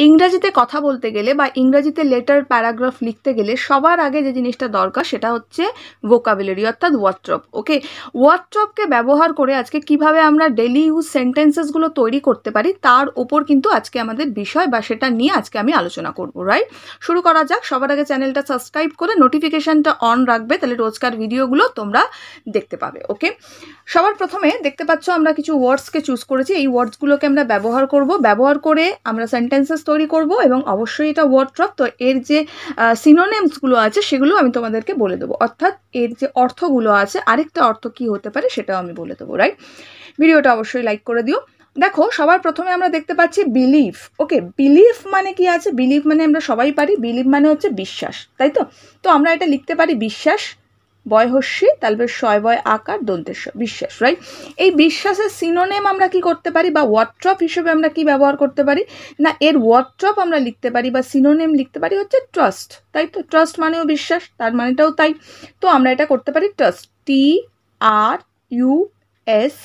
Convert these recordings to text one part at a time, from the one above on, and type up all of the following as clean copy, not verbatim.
ইংরেজিতে কথা বলতে গেলে বা ইংরেজিতে লেটার প্যারাগ্রাফ লিখতে গেলে সবার আগে যে জিনিসটা দরকার সেটা হচ্ছে ভোকাবুলারি অর্থাৎ ওয়ার্ডট্রপ। ওকে, ওয়ার্ডট্রপকে ব্যবহার করে আজকে কিভাবে আমরা ডেলি ইউজ সেন্টেন্সেসগুলো তৈরি করতে পারি তার ওপর কিন্তু আজকে আমাদের বিষয় বা সেটা নিয়ে আজকে আমি আলোচনা করব। রাইট, শুরু করা যাক। সবার আগে চ্যানেলটা সাবস্ক্রাইব করে নোটিফিকেশনটা অন রাখবে, তাহলে রোজকার ভিডিওগুলো তোমরা দেখতে পাবে। ওকে, সবার প্রথমে দেখতে পাচ্ছ আমরা কিছু ওয়ার্ডসকে চুজ করেছি। এই ওয়ার্ডসগুলোকে আমরা ব্যবহার করব, ব্যবহার করে আমরা সেন্টেন্সেস তৈরি করব এবং অবশ্যই এটা ওয়ার্ডট্রপ। তো এর যে সিনোনিমসগুলো আছে সেগুলো আমি তোমাদেরকে বলে দেবো, অর্থাৎ এর যে অর্থগুলো আছে আরেকটা অর্থ কি হতে পারে সেটাও আমি বলে দেবো। রাইট, ভিডিওটা অবশ্যই লাইক করে দিও। দেখো, সবার প্রথমে আমরা দেখতে পাচ্ছি বিলিভ। ওকে, বিলিভ মানে কি আছে? বিলিভ মানে আমরা সবাই পারি, বিলিভ মানে হচ্ছে বিশ্বাস, তাই তো? তো আমরা এটা লিখতে পারি বিশ্বাস, বয়হস্যি, তারপরে শয় বয় আকার দন্তেশ, বিশ্বাস। রাইট, এই বিশ্বাসের সিনোনেম আমরা কি করতে পারি বা ওয়ার্ডট্রপ হিসেবে আমরা কি ব্যবহার করতে পারি না, এর ওয়ার্ডট্রপ আমরা লিখতে পারি বা সিনোনেম লিখতে পারি হচ্ছে ট্রাস্ট, তাই তো? ট্রাস্ট মানেও বিশ্বাস, তার মানেটাও তাই। তো আমরা এটা করতে পারি trust, TRUST।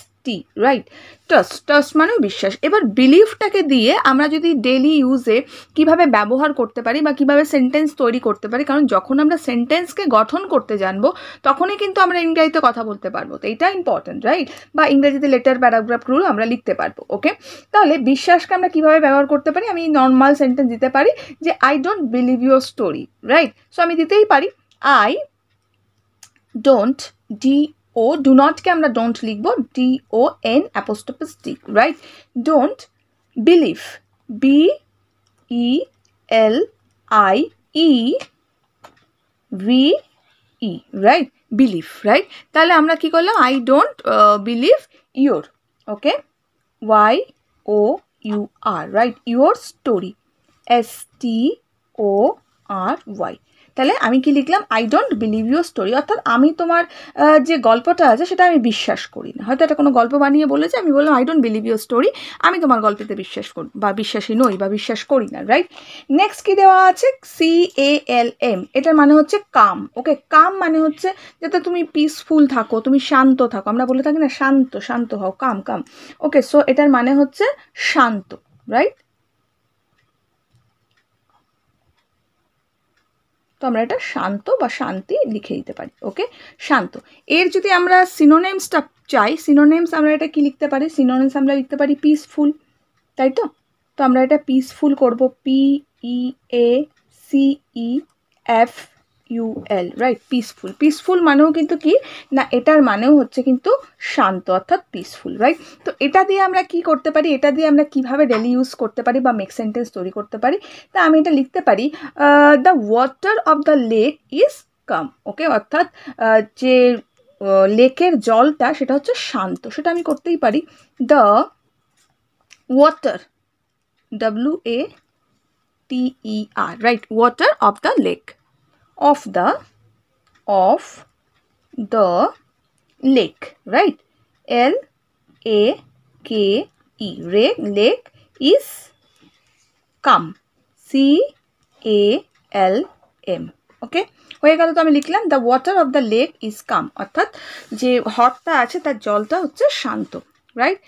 Right, trust, trust মানেও বিশ্বাস। এবার বিলিভটাকে দিয়ে আমরা যদি ডেলি ইউজে কিভাবে ব্যবহার করতে পারি বা কিভাবে সেন্টেন্স তৈরি করতে পারি, কারণ যখন আমরা সেন্টেন্সকে গঠন করতে জানবো তখনই কিন্তু আমরা ইংরেজিতে কথা বলতে পারবো, তো এইটা ইম্পর্টেন্ট। রাইট, বা ইংরেজিতে লেটার প্যারাগ্রাফগুলো আমরা লিখতে পারবো। ওকে, তাহলে বিশ্বাসকে আমরা কিভাবে ব্যবহার করতে পারি? আমি নর্মাল সেন্টেন্স দিতে পারি যে I don't believe your story. Right, so আমি দিতেই পারি আই ডোন্ট, ডো নটকে আমরা ডোন্ট লিখবো, DON''T। Right, don't believe, BELIEVE। Right, believe. Right, তাহলে আমরা কি করলাম? I don't believe your, okay, YOUR। Right, your story, STORY। তাহলে আমি কি লিখলাম? I don't believe your story, অর্থাৎ আমি তোমার যে গল্পটা আছে সেটা আমি বিশ্বাস করি না। হয়তো এটা কোনো গল্প বানিয়ে বলেছে, আমি বললাম I don't believe your story, আমি তোমার গল্পেতে বিশ্বাস করি বা বিশ্বাসী নই বা বিশ্বাস করি না। রাইট, নেক্সট কি দেওয়া আছে? CALM, এটার মানে হচ্ছে কাম। ওকে, কাম মানে হচ্ছে যাতে তুমি পিসফুল থাকো, তুমি শান্ত থাকো। আমরা বলে থাকি না শান্ত, শান্ত হও, কাম কাম। ওকে, সো এটার মানে হচ্ছে শান্ত। রাইট, তো আমরা এটা শান্ত বা শান্তি লিখে দিতে পারি। ওকে, শান্ত। এর যদি আমরা সিনোনিমসটা চাই, সিনোনিমস আমরা এটা কি লিখতে পারি? সিনোনিমস আমরা লিখতে পারি পিসফুল, তাই তো? তো আমরা এটা পিসফুল করব, PEACEFUL। Right, peaceful. পিসফুল মানেও কিন্তু কি না, এটার মানেও হচ্ছে কিন্তু শান্ত, অর্থাৎ পিসফুল। রাইট, তো এটা দিয়ে আমরা কি করতে পারি? এটা দিয়ে আমরা কিভাবে ডেলি ইউজ করতে পারি বা মেক সেন্টেন্স তৈরি করতে পারি? তা আমি এটা লিখতে পারি the water of the lake is calm. Okay, অর্থাৎ যে লেকের জলটা সেটা হচ্ছে শান্ত, সেটা আমি করতেই পারি the water, WATER। Right, water of the lake, of the lake। Right, LAKE, lake is calm, CALM। Okay, হয়ে গেল। তো আমি লিখলাম the water of the lake is calm, অর্থাৎ যে হ্রদটা আছে তার জলটা হচ্ছে শান্ত। রাইট,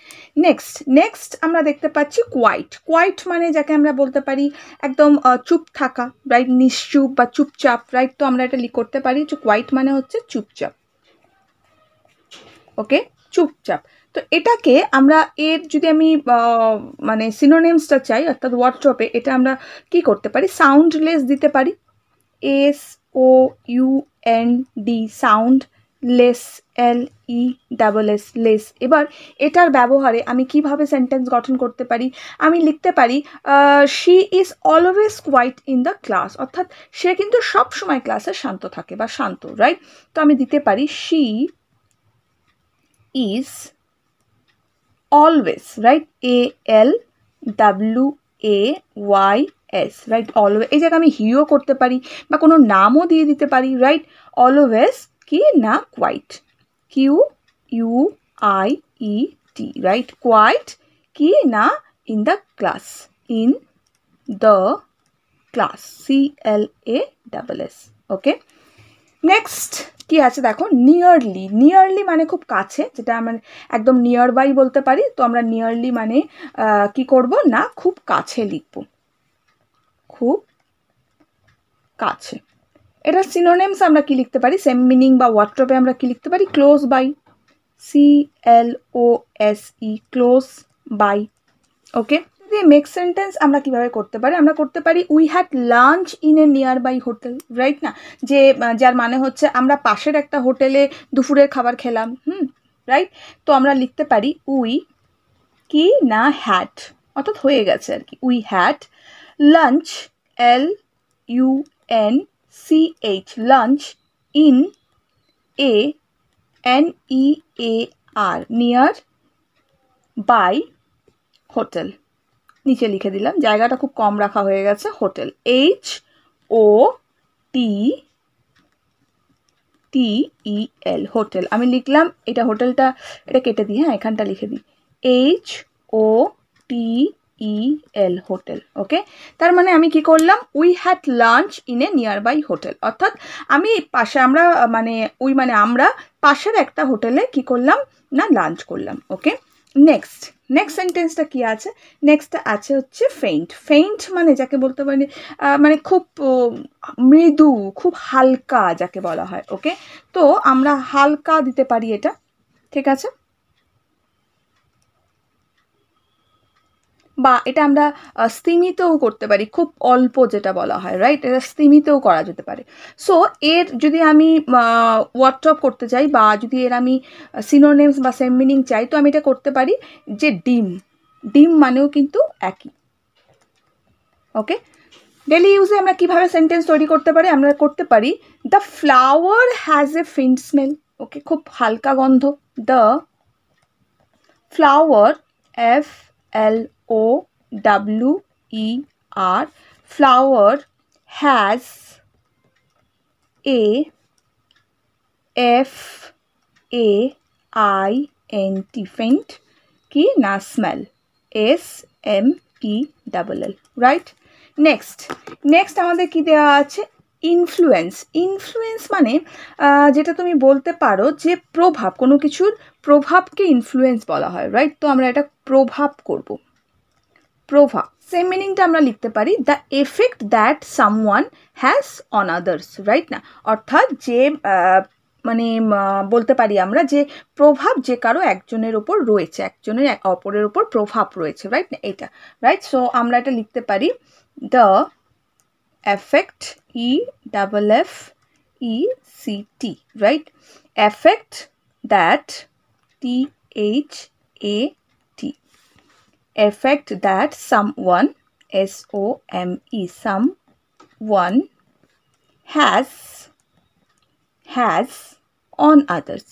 নেক্সট আমরা দেখতে পাচ্ছি কোয়াইট। কোয়াইট মানে যাকে আমরা বলতে পারি একদম চুপ থাকা। রাইট, নিশ্চুপ বা চুপচাপ। রাইট, তো আমরা এটা করতে পারি যে কোয়াইট মানে হচ্ছে চুপচাপ। ওকে, চুপচাপ। তো এটাকে আমরা এর যদি আমি মানে সিনোনিমসটা চাই অর্থাৎ ওয়ার্ডট্রপে, এটা আমরা কি করতে পারি? সাউন্ডলেস দিতে পারি, SOUND, sound, less, LESS, less. এবার এটার ব্যবহারে আমি কিভাবে সেন্টেন্স গঠন করতে পারি? আমি লিখতে পারি she is always quiet in the class, অর্থাৎ সে কিন্তু সব সময় ক্লাসে শান্ত থাকে বা শান্ত। রাইট, তো আমি দিতে পারি she is always, right, ALWAYS। Right, always. এই জায়গায় আমি হিও করতে পারি বা কোনো নামও দিয়ে দিতে পারি। রাইট, অলওয়েজ কি না কোয়াইট, QUIET। রাইট, কোয়াইট কি না in the class, in the class, CLASS। Okay, next কি আছে দেখো, নিয়ারলি। নিয়ারলি মানে খুব কাছে, যেটা আমরা একদম নিয়ার বাই বলতে পারি। তো আমরা নিয়ারলি মানে কি করব না, খুব কাছে লিখব। খুব কাছে। এটা সিনোনিমস আমরা কি লিখতে পারি, সেম মিনিং বা ওয়ার্ডট্রপে আমরা কি লিখতে পারি, close by, CLOSE, close by. Okay, যদি মেক সেন্টেন্স আমরা কিভাবে করতে পারি, আমরা করতে পারি we had lunch in a nearby hotel, right না, যে যার মানে হচ্ছে আমরা পাশের একটা হোটেলে দুপুরের খাবার খেলাম, রাইট। তো আমরা লিখতে পারি উই কি না হ্যাড, অর্থাৎ হয়ে গেছে আর কি, we had lunch, LUNCH, lunch, in a NEAR, nearby hotel, নিচে লিখে দিলাম, জায়গাটা খুব কম রাখা হয়ে গেছে, হোটেল, HOTTEL, হোটেল। আমি লিখলাম এটা, হোটেলটা এটা কেটে দিই, হ্যাঁ এখানটা লিখে দিই, HOTEL, হোটেল। ওকে, তার মানে আমি কি করলাম, we had lunch in a nearby hotel, অর্থাৎ আমি পাশে, আমরা মানে উই মানে আমরা পাশের একটা হোটেলে কি করলাম না, লাঞ্চ করলাম। ওকে, নেক্সট সেন্টেন্সটা কি আছে, নেক্সটটা আছে হচ্ছে ফেইন্ট। ফেইন্ট মানে যাকে বলতে পারি মানে খুব মৃদু, খুব হালকা যাকে বলা হয়। ওকে, তো আমরা হালকা দিতে পারি এটা, ঠিক আছে, বা এটা আমরা স্তিমিতও করতে পারি, খুব অল্প যেটা বলা হয়, রাইট, এটা স্তিমিতও করা যেতে পারে। সো এর যদি আমি ওয়ার্ডট্রপ করতে চাই, বা যদি এর আমি সিনোনিমস বা সেম মিনিং চাই, তো আমি এটা করতে পারি যে ডিম মানেও কিন্তু একই। ওকে, ডেলি ইউজে আমরা কিভাবে সেন্টেন্স তৈরি করতে পারি, আমরা করতে পারি the flower has a faint smell. Okay, খুব হালকা গন্ধ, the flower, FLOWER, flower has a FAINT, faint কি না, স্মেল, SMELL, রাইট। নেক্সট আমাদের কি দেওয়া আছে, ইনফ্লুয়েন্স মানে যেটা তুমি বলতে পারো যে প্রভাব, কোনো কিছুর প্রভাবকে ইনফ্লুয়েন্স বলা হয়, রাইট। তো আমরা এটা প্রভাব করব, প্রভাব। সেম মিনিংটা আমরা লিখতে পারি the effect that someone has on others, right না, অর্থাৎ যে মানে বলতে পারি আমরা যে প্রভাব যে কারো একজনের ওপর রয়েছে, একজনের অপরের ওপর প্রভাব রয়েছে, রাইট না, এটা, রাইট। সো আমরা এটা লিখতে পারি the effect, EFFECT, right, effect that, THAT, effect that someone, SOME, someone has on others,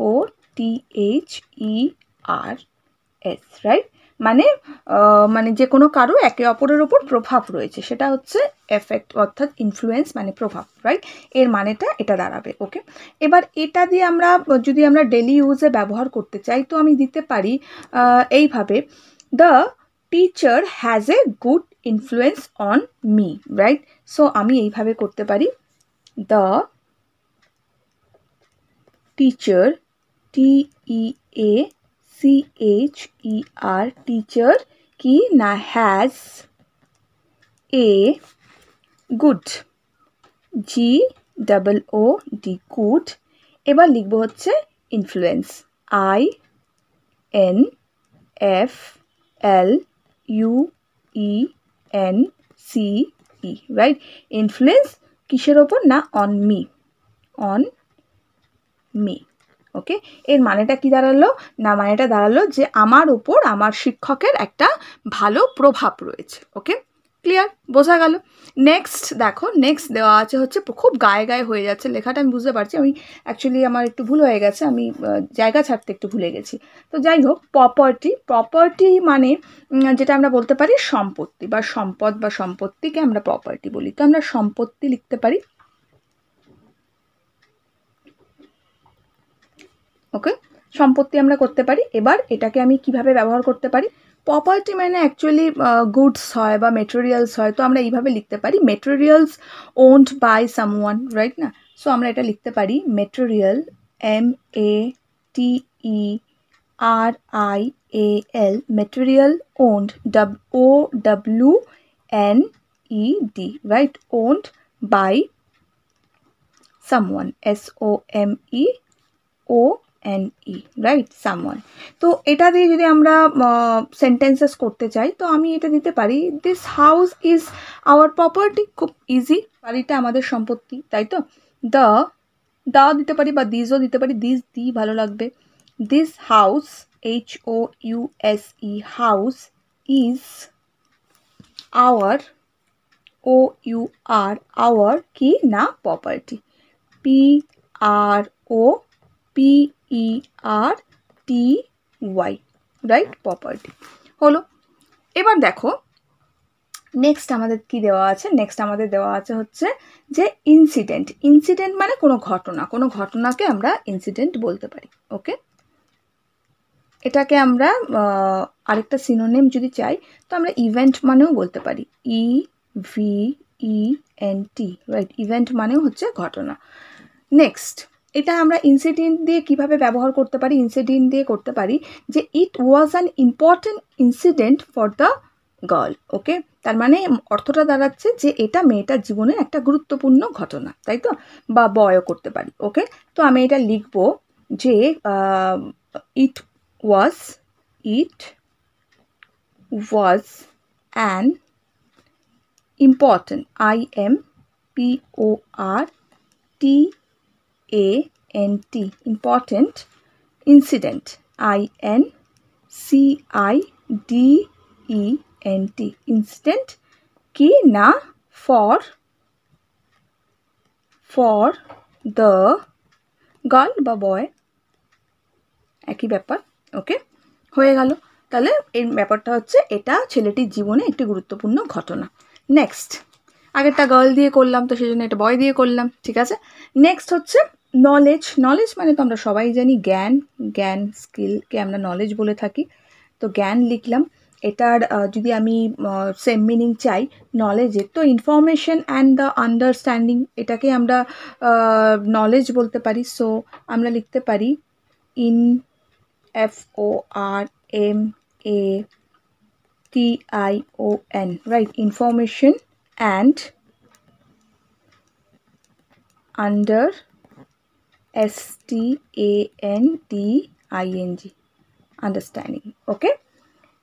OTHERS, right, মানে যে কোনো কারো একে অপরের ওপর প্রভাব রয়েছে, সেটা হচ্ছে এফেক্ট, অর্থাৎ ইনফ্লুয়েন্স মানে প্রভাব, রাইট, এর মানেটা এটা দাঁড়াবে। ওকে, এবার এটা দিয়ে আমরা যদি আমরা ডেলি ইউজে ব্যবহার করতে চাই, তো আমি দিতে পারি এইভাবে, the teacher has a good influence on me, right. So আমি এইভাবে করতে পারি, দ্য টিচার, TEACHER, টিচার কি না, has a good, GOOD, good. এবার লিখবো হচ্ছে ইনফ্লুয়েন্স, INFLUENCE, রাইট। ইনফ্লুয়েন্স কিসের ওপর না, অন মি, ওকে, এর মানেটা কি দাঁড়ালো না, মানেটা দাঁড়ালো যে আমার ওপর আমার শিক্ষকের একটা ভালো প্রভাব রয়েছে। ওকে, ক্লিয়ার, বোঝা গেল। নেক্সট দেখো, নেক্সট দেওয়া আছে হচ্ছে, খুব গায়ে হয়ে যাচ্ছে লেখাটা, আমি বুঝতে পারছি, আমি অ্যাকচুয়ালি আমার একটু ভুল হয়ে গেছে, আমি জায়গা ছাড়তে একটু ভুলে গেছি। তো যাই হোক, প্রপার্টি মানে যেটা আমরা বলতে পারি সম্পত্তি বা সম্পদ, বা সম্পত্তিকে আমরা প্রপার্টি বলি। তো আমরা সম্পত্তি লিখতে পারি। ওকে, সম্পত্তি আমরা করতে পারি। এবার এটাকে আমি কিভাবে ব্যবহার করতে পারি, প্রপার্টি মানে অ্যাকচুয়ালি গুডস হয় বা মেটেরিয়ালস হয়, তো আমরা এইভাবে লিখতে পারি, materials owned by someone, right না। সো আমরা এটা লিখতে পারি material, M-A-L, material, owned, O-W-N-E-D, right? Owned by someone, S-O-M-E-O-N-E, right? someone. তো এটা দিয়ে যদি আমরা সেন্টেন্সেস করতে চাই তো আমি এটা দিতে পারি, this house is hour property. খুব ইজি, বাড়িটা আমাদের সম্পত্তি, তাই তো? দা দিতে পারি বা দিসও দিতে পারি, দিস দি ভালো লাগবে। This house, H-O-U-S-E, house is our, O-U-R, our কি না প্রপার্টি, P-R-O-P-E-R-T-Y, রাইট? প্রপার্টি হলো। এবার দেখো নেক্সট আমাদের কি দেওয়া আছে, নেক্সট আমাদের দেওয়া আছে হচ্ছে যে ইনসিডেন্ট। ইনসিডেন্ট মানে কোনো ঘটনা, কোনো ঘটনাকে আমরা ইনসিডেন্ট বলতে পারি। ওকে, এটাকে আমরা আরেকটা সিনোনিম যদি চাই তো আমরা ইভেন্ট মানেও বলতে পারি, E-V-E-N-T, রাইট? ইভেন্ট মানেও হচ্ছে ঘটনা। নেক্সট, এটা আমরা ইনসিডেন্ট দিয়ে কিভাবে ব্যবহার করতে পারি? ইনসিডেন্ট দিয়ে করতে পারি যে it was an important incident for the girl. Okay, তার মানে অর্থটা দাঁড়াচ্ছে যে এটা মেয়েটার জীবনের একটা গুরুত্বপূর্ণ ঘটনা, তাই তো? বা বয়ও করতে পারি। ওকে, তো আমি এটা লিখবো যে it was an important, I-M-P-O-R-T-A-N-T, important incident, I-N-C-I-D-E-N-T, incident কি না for the girl বা boy, একই ব্যাপার। ওকে, হয়ে গেল। তাহলে এই ব্যাপারটা হচ্ছে এটা ছেলেটির জীবনে একটি গুরুত্বপূর্ণ ঘটনা। নেক্সট, আগেরটা গার্ল দিয়ে করলাম তো সেই জন্য এটা বয় দিয়ে করলাম, ঠিক আছে? নেক্সট হচ্ছে নলেজ। নলেজ মানে তো আমরা সবাই জানি জ্ঞান, জ্ঞান স্কিলকে আমরা নলেজ বলে থাকি। তো জ্ঞান লিখলাম। এটার যদি আমি সেম মিনিং চাই নলেজের, তো ইনফরমেশন অ্যান্ড দ্য আন্ডারস্ট্যান্ডিং, এটাকে আমরা নলেজ বলতে পারি। সো আমরা লিখতে পারি F-O-R-M-A-T-I-O-N, right? Information and S-T-A-N-D-I-N-G, understanding. Okay,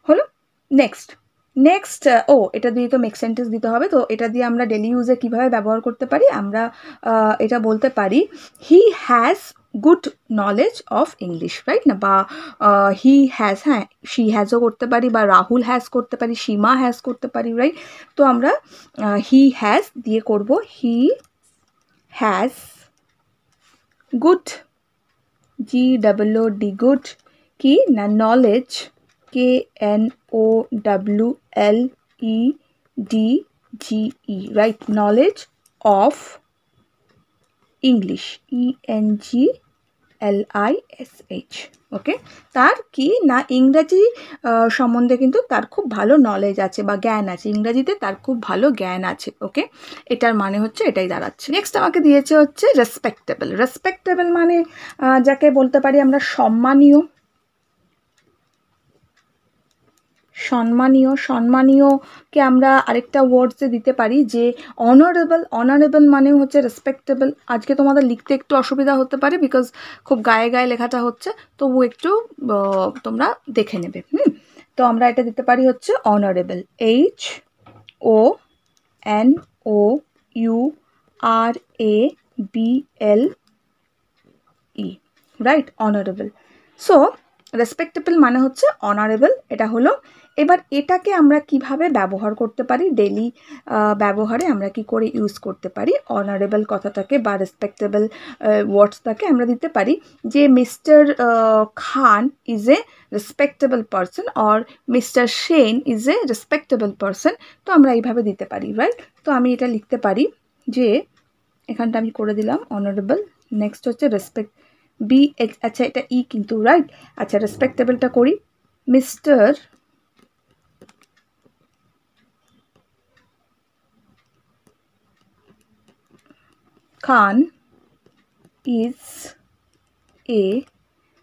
হলো। নেক্সট এটা দিয়ে তো মেক সেন্টেন্স দিতে হবে। তো এটা দিয়ে আমরা ডেলি ইউজে কীভাবে ব্যবহার করতে পারি? আমরা এটা বলতে পারি he has good knowledge of English, right না? বা হি হ্যাজ, হ্যাঁ শি হ্যাজও করতে পারি, বা রাহুল হ্যাজ করতে পারি, সীমা হ্যাজ করতে পারি, রাইট? তো আমরা হি হ্যাজ দিয়ে করব he has good, G-O-O-D, good কি না knowledge, K-N-O-W-L-E-D-G-E, right? knowledge of English, E-N-G-L-I-S-H, ওকে। তার কি না ইংরাজি সম্বন্ধে কিন্তু তার খুব ভালো নলেজ আছে বা জ্ঞান আছে, ইংরাজিতে তার খুব ভালো জ্ঞান আছে। ওকে, এটার মানে হচ্ছে এটাই দাঁড়াচ্ছে। নেক্সট আমাকে দিয়েছে হচ্ছে রেসপেক্টেবল। রেসপেক্টেবল মানে যাকে বলতে পারি আমরা সম্মানীয়, সম্মানীয়কে আমরা আরেকটা ওয়ার্ডসে দিতে পারি যে অনারেবল। অনারেবল মানেও হচ্ছে রেসপেক্টেবল। আজকে তোমাদের লিখতে একটু অসুবিধা হতে পারে বিকজ খুব গায়ে গায়ে লেখাটা হচ্ছে, তবু একটু তোমরা দেখে নেবে। তো আমরা এটা দিতে পারি হচ্ছে honourable, H-O-N-O-U-R-A-B-L-E, right? Honourable. So respectable মানে হচ্ছে অনারেবল, এটা হলো। এবার এটাকে আমরা কিভাবে ব্যবহার করতে পারি ডেলি ব্যবহারে, আমরা কি করে ইউজ করতে পারি অনারেবল কথাটাকে বা রেসপেক্টেবল ওয়ার্ডসটাকে? আমরা দিতে পারি যে mister Khan is a respectable person or Mister Sen is a respectable person. তো আমরা এইভাবে দিতে পারি, রাইট? তো আমি এটা লিখতে পারি যে এখানটা আমি করে দিলাম অনারেবল। নেক্সট হচ্ছে রেসপেক্ট, বি, আচ্ছা এটা ই কিন্তু, রাইট? আচ্ছা রেসপেক্টেবলটা করি, mister Khan is a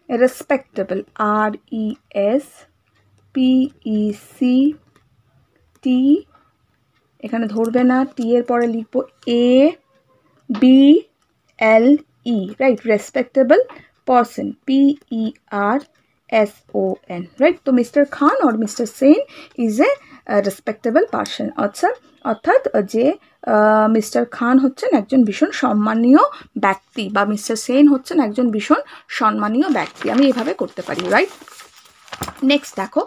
respectable, R-E-S PECT, এখানে ধরবে না, টি এর পরে লিখবো ABLE, right, respectable person, PERSON, right. তো Mister Khan or Mister Sen is a respectable person, অর্থাৎ যে মিস্টার খান হচ্ছেন একজন ভীষণ সম্মানীয় ব্যক্তি, বা মিস্টার সেন হচ্ছেন একজন ভীষণ সম্মানীয় ব্যক্তি। আমি এভাবে করতে পারি, রাইট। নেক্সট দেখো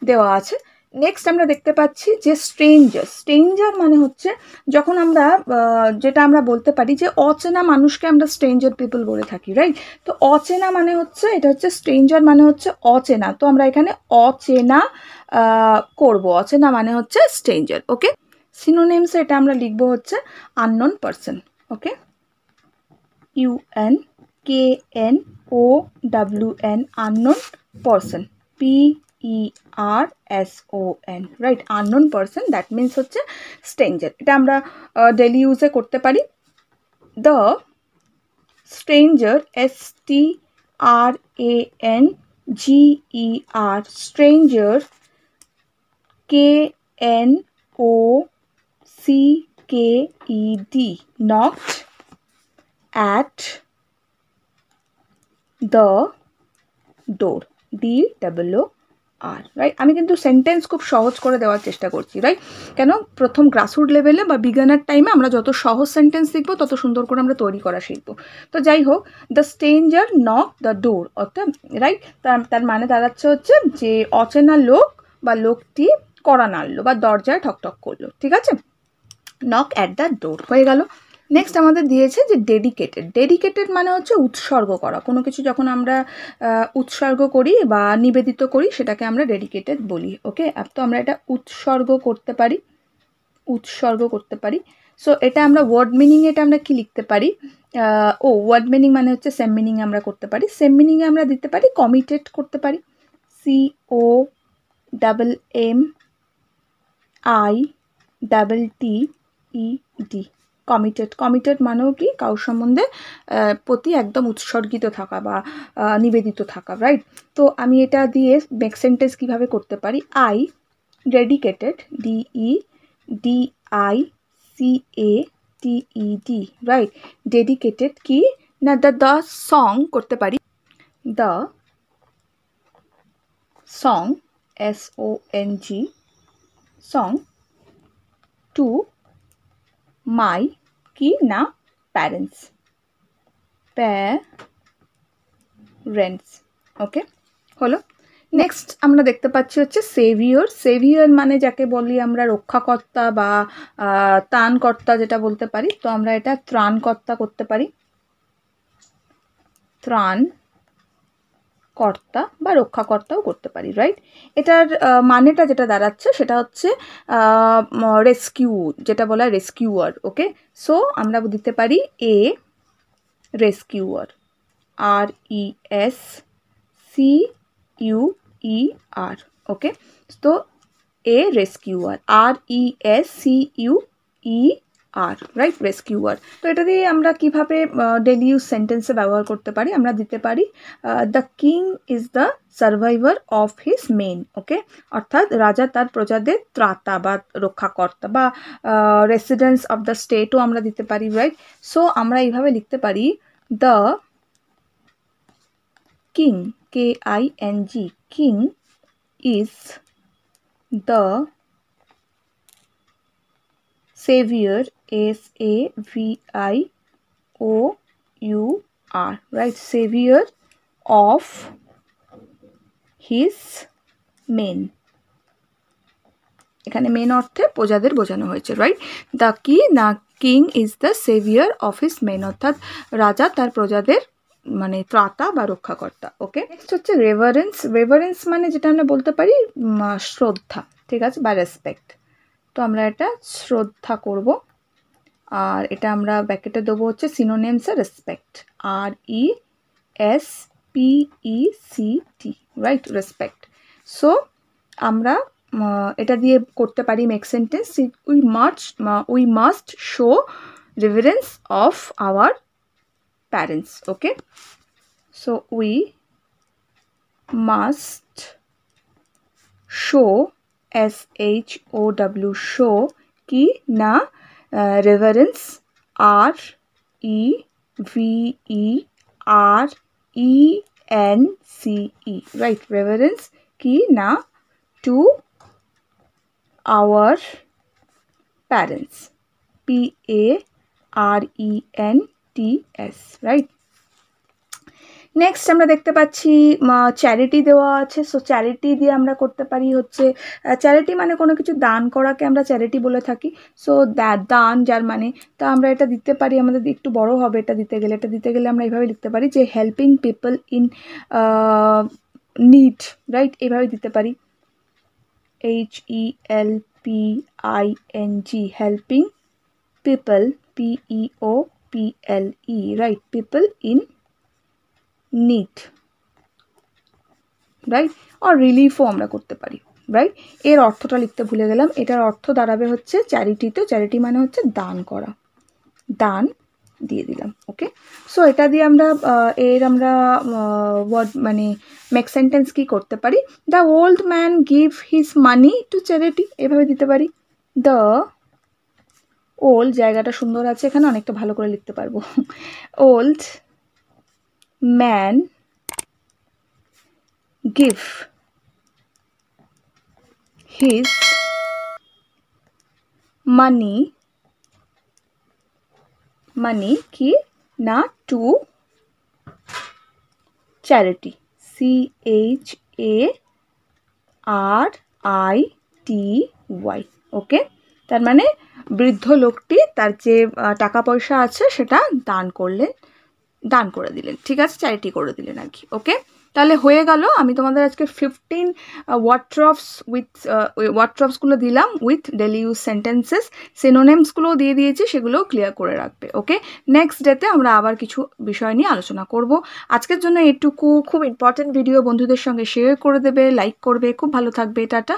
দেওয়া আছে, নেক্সট আমরা দেখতে পাচ্ছি যে স্ট্রেঞ্জার মানে হচ্ছে যখন আমরা যেটা আমরা বলতে পারি যে অচেনা মানুষকে আমরা স্ট্রেঞ্জার পিপল বলে থাকি, রাইট। তো অচেনা মানে হচ্ছে, এটা হচ্ছে স্ট্রেঞ্জার মানে হচ্ছে অচেনা, তো আমরা এখানে অচেনা করব, অচেনা মানে হচ্ছে স্ট্রেঞ্জার, ওকে। সিনোনিমস এটা আমরা লিখবো হচ্ছে unknown person, okay, UNKNOWN, unknown person, PERSON, right, unknown person, that means হচ্ছে স্ট্রেঞ্জার। এটা আমরা ডেলি ইউজে করতে পারি। The stranger, STRANGER, stranger, KNOCKED, knocked at the door, DOOR, right. আমি কিন্তু সেন্টেন্স খুব সহজ করে দেওয়ার চেষ্টা করছি, রাইট। কেন, প্রথম গ্রাসরুট লেভেলে বা বিগানার টাইমে আমরা যত সহজ সেন্টেন্স শিখবো তত সুন্দর করে আমরা তৈরি করা শিখবো। তো যাই হোক, the stranger knock the door, অর্থাৎ রাইট, তার মানে দাঁড়াচ্ছে হচ্ছে যে অচেনা লোক বা লোকটি কড়া নাড়লো বা দরজায় ঠকঠক করলো, ঠিক আছে, নক অ্যাট দ্য ডোর হয়ে গেল। নেক্সট আমাদের দিয়েছে যে ডেডিকেটেড মানে হচ্ছে উৎসর্গ করা, কোনো কিছু যখন আমরা উৎসর্গ করি বা নিবেদিত করি সেটাকে আমরা ডেডিকেটেড বলি, ওকে। তো আমরা এটা উৎসর্গ করতে পারি। সো এটা আমরা ওয়ার্ড মিনিং, এটা আমরা কি লিখতে পারি, ওয়ার্ড মিনিং মানে হচ্ছে সেম মিনিং আমরা করতে পারি, সেম মিনিংয়ে আমরা দিতে পারি কমিটেড করতে পারি, COMMITTED, কমিটেড মানেও কি কারোর সম্বন্ধে প্রতি একদম উৎসর্গিত থাকা বা নিবেদিত থাকা, রাইট। তো আমি এটা দিয়ে মেক সেন্টেন্স কীভাবে করতে পারি, I dedicated, DEDICATED, right, dedicated কি না, দ্য সং করতে পারি, the song, SONG, song, to my কি না প্যারেন্টস, ওকে, হলো। নেক্সট আমরা দেখতে পাচ্ছি হচ্ছে সেভিয়র মানে যাকে বলি আমরা রক্ষাকর্তা বা ত্রাণকর্তা যেটা বলতে পারি, তো আমরা এটা ত্রাণকর্তা করতে পারি, ত্রাণকর্তা বা রক্ষাকর্তাও করতে পারি, রাইট। এটার মানেটা যেটা দাঁড়াচ্ছে সেটা হচ্ছে রেস্কিউ, যেটা বলা হয় রেস্কিউয়ার, ওকে। সো আমরা দিতে পারি এ রেস্কিউয়ার, RESCUER, ওকে। তো এ রেস্কিউয়ার, RESCUER, রাইট, রেস্কিউয়ার। তো এটা দিয়ে আমরা কিভাবে ডেলি ইউজ সেন্টেন্সে ব্যবহার করতে পারি, আমরা দিতে পারি the king is the survivor of his men, okay, অর্থাৎ রাজা তার প্রজাদের ত্রাতা বা রক্ষাকর্তা, বা রেসিডেন্টস অফ দ্য স্টেটও আমরা দিতে পারি, রাইট। সো আমরা এইভাবে লিখতে পারি the king, KING, king is the savior, SAVIOUR, right, savior of his men, এখানে মেন অর্থে প্রজাদের বোঝানো হয়েছে, right. The king is the saviour of his men, অর্থাৎ রাজা তার প্রজাদের মানে ত্রাতা বা রক্ষাকর্তা, ওকে। নেক্সট হচ্ছে রেভারেন্স মানে যেটা আমরা বলতে পারি শ্রদ্ধা, ঠিক আছে, বা রেসপেক্ট। তো আমরা এটা শ্রদ্ধা করব, আর এটা আমরা ব্র্যাকেটে দেবো হচ্ছে সিনোনিমসে respect, RESPECT, right, respect. So আমরা এটা দিয়ে করতে পারি make sentence, we must show reverence of our parents, okay. So we must show, SHOW, show কি না রেভারেন্স, REVERENCE, রাইট, রেভারেন্স কি না to our parents, PARENTS, right. Next আমরা দেখতে পাচ্ছি চ্যারিটি দেওয়া আছে। সো চ্যারিটি দিয়ে আমরা করতে পারি হচ্ছে, চ্যারিটি মানে কোনো কিছু দান করাকে আমরা চ্যারিটি বলে থাকি। সো দান যার মানে, তা আমরা এটা দিতে পারি, আমাদের একটু বড় হবে এটা দিতে গেলে আমরা এইভাবে লিখতে পারি যে helping people in need, right, এইভাবে দিতে পারি, HELPING, helping people, PEOPLE, right, people in need, right, আর রিলিফও আমরা করতে পারি, রাইট। এর অর্থটা লিখতে ভুলে গেলাম, এটার অর্থ দাঁড়াবে হচ্ছে চ্যারিটিতে, চ্যারিটি মানে হচ্ছে দান করা, দান দিয়ে দিলাম, ওকে। সো এটা দিয়ে আমরা আমরা ওয়ার্ড মানে মেক সেন্টেন্স কি করতে পারি, the old man give his money to charity, এভাবে দিতে পারি। দ্য ওল্ড, জায়গাটা সুন্দর আছে এখানে, অনেকটা ভালো করে লিখতে পারবো। Old man give his money কি না to charity, CHARITY, ওকে। তার মানে বৃদ্ধ লোকটি তার যে টাকা পয়সা আছে সেটা দান করে দিলেন, ঠিক আছে, চ্যারিটি করে দিলেন আর কি, ওকে। তাহলে হয়ে গেল, আমি তোমাদের আজকে 15 ওয়ার্ডট্রপসগুলো দিলাম উইথ ডেলি ইউজ সেন্টেন্সেস, সিনোনিমসগুলোও দিয়ে দিয়েছি, সেগুলোও ক্লিয়ার করে রাখবে, ওকে। নেক্সট ডেতে আমরা আবার কিছু বিষয় নিয়ে আলোচনা করব। আজকের জন্য এটুকু, খুব ইম্পর্টেন্ট ভিডিও, বন্ধুদের সঙ্গে শেয়ার করে দেবে, লাইক করবে, খুব ভালো থাকবে, টাটা।